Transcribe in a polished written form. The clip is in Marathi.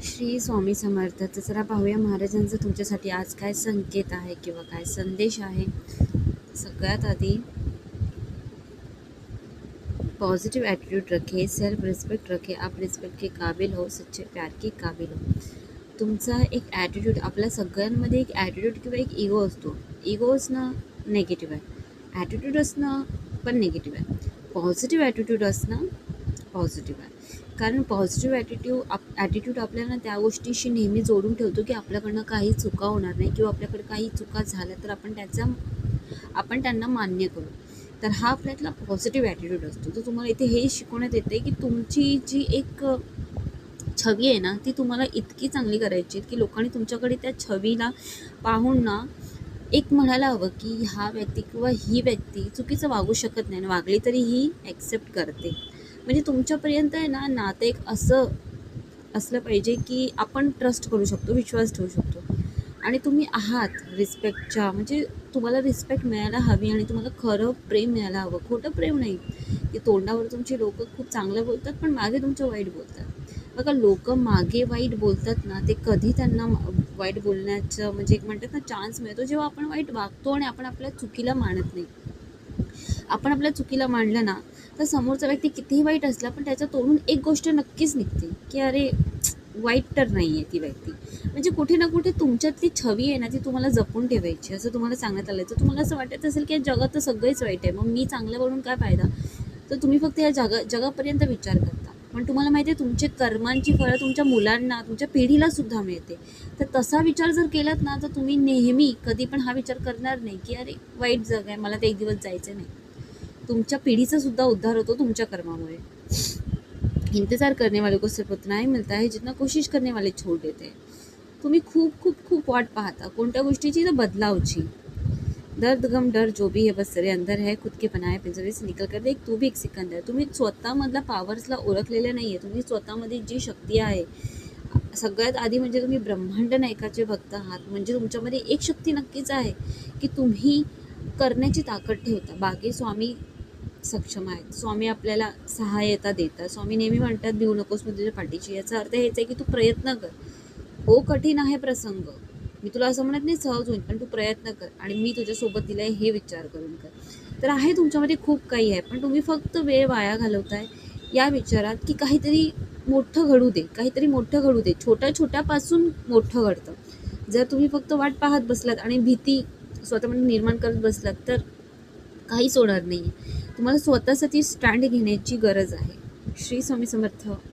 श्री स्वामी समर्थ. तर जरा पाहूया महाराजांचा तुमच्यासाठी आज काय संकेत आहे किंवा काय संदेश आहे. सगळ्यात आधी पॉझिटिव ॲटिट्यूड रखे, सेल्फ रिस्पेक्ट रखे, आप रिस्पेक्ट के काबिल हो, सच्चे प्यार के काबिल हो. तुमचा एक ॲटिट्यूड, आपल्या सगळ्यांमध्ये एक ॲटिट्यूड किंवा एक इगो असतो. इगो असणं नेगेटिव्ह आहे, ॲटिट्यूड असणं पण नेगेटिव्ह आहे. पॉझिटिव्ह ॲटिट्यूड असणं पॉझिटिव्ह आहे. कारण पॉझिटिव्ह ॲटिट्यूड आपल्याला त्या गोष्टीशी नेहमी जोडून ठेवतो की आपल्याकडनं काही चुका होणार नाही किंवा आपल्याकडे काही चुका झाल्या तर आपण त्यांना मान्य करू. तर हा आपल्यातला पॉझिटिव्ह ॲटिट्यूड असतो. तर तुम्हाला इथे हे शिकवण्यात येते की तुमची जी एक छवी आहे ना, ती तुम्हाला इतकी चांगली करायची की लोकांनी तुमच्याकडे त्या छवीला पाहून ना एक म्हणायला हवं की हा व्यक्ती किंवा ही व्यक्ती चुकीचं वागू शकत नाही, वागली तरी ही ॲक्सेप्ट करते. म्हणजे तुमच्यापर्यंत आहे ना नातं एक असं असलं पाहिजे की आपण ट्रस्ट करू शकतो, विश्वास ठेवू शकतो. आणि तुम्ही आहात रिस्पेक्टच्या, म्हणजे तुम्हाला रिस्पेक्ट मिळायला हवी आणि तुम्हाला खरं प्रेम मिळायला हवं, खोटं प्रेम नाही. की तोंडावर तुमची लोक खूप चांगलं बोलतात पण मागे तुमचं वाईट बोलतात. बघा, लोक मागे वाईट बोलतात ना, ते कधी त्यांना वाईट बोलण्याचं म्हणजे एक म्हणतात ना चान्स मिळतो जेव्हा आपण वाईट वागतो आणि आपण आपल्या चुकीला मानत नाही. आपण आपल्या चुकीला मांडलं ना तर समोरचा व्यक्ती कितीही वाईट असला पण त्याच्या तोडून एक गोष्ट नक्कीच निघते की अरे वाईट तर नाही आहे ती व्यक्ती. म्हणजे कुठे ना कुठे तुमच्यातली छवी आहे ना ती तुम्हाला जपून ठेवायची असं तुम्हाला सांगण्यात आलं. तर तुम्हाला असं वाटत असेल की या जगात तर सगळेच वाईट आहे, मग मी चांगलं बनून काय फायदा. तर तुम्ही फक्त या जगापर्यंत विचार करता, पण तुम्हाला माहिती आहे तुमचे कर्मांची फळं तुमच्या मुलांना, तुमच्या पिढीला सुद्धा मिळते. तर तसा विचार जर केलात ना तर तुम्ही नेहमी कधी पण हा विचार करणार नाही की अरे वाईट जग आहे, मला ते एक दिवस जायचं नाही. तुमच्या पिढीचा सुद्धा उद्धार होतो तुमच्या कर्मामुळे. इंतजार करने वाले को सिर्फ उतना ही मिलता है जितना कोशिश करने वाले छोड़ देते हैं. तुम्ही खूप खूप खूप वाट पाहता कोणत्या गोष्टीची, तर बदलावची. दर्द गम डर जो भी है बस तेरे अंदर है, खुद के बनाए पिंजरे से निकल कर देख तू भी एक सिकंदर. तुम्ही स्वतःमधला पॉवर्सला ओळखलेलं नाही आहे. तुम्ही स्वतःमध्ये जी शक्ती आहे, सगळ्यात आधी म्हणजे तुम्ही ब्रह्मांड नायकाचे भक्त आहात. म्हणजे तुमच्यामध्ये एक शक्ती नक्कीच आहे की तुम्ही करण्याची ताकद ठेवता. बाकी स्वामी सक्षम आहेत. स्वामी आपल्याला सहाय्यता देतात. स्वामी नेहमी म्हणतात भिवू नकोस मी तुझ्या पाठीची. याचा अर्थ हेच आहे की तू प्रयत्न कर. हो, कठीण आहे प्रसंग, मी तुला असं म्हणत नाही सहज होईल, पण तू प्रयत्न कर आणि मी तुझ्यासोबत दिलाय हे विचार करून कर. तर आहे तुमच्यामध्ये खूप काही आहे, पण तुम्ही फक्त वेळ वाया घालवताय या विचारात की काहीतरी मोठं घडू दे, काहीतरी मोठं घडू दे. छोट्या छोट्यापासून मोठं घडतं. जर तुम्ही फक्त वाट पाहत बसलात आणि भीती स्वतःमध्ये निर्माण करत बसलात तर काहीच होणार नाही. तुम्हाला स्वतःसाठी स्टँड घेण्याची गरज आहे. श्री स्वामी समर्थ.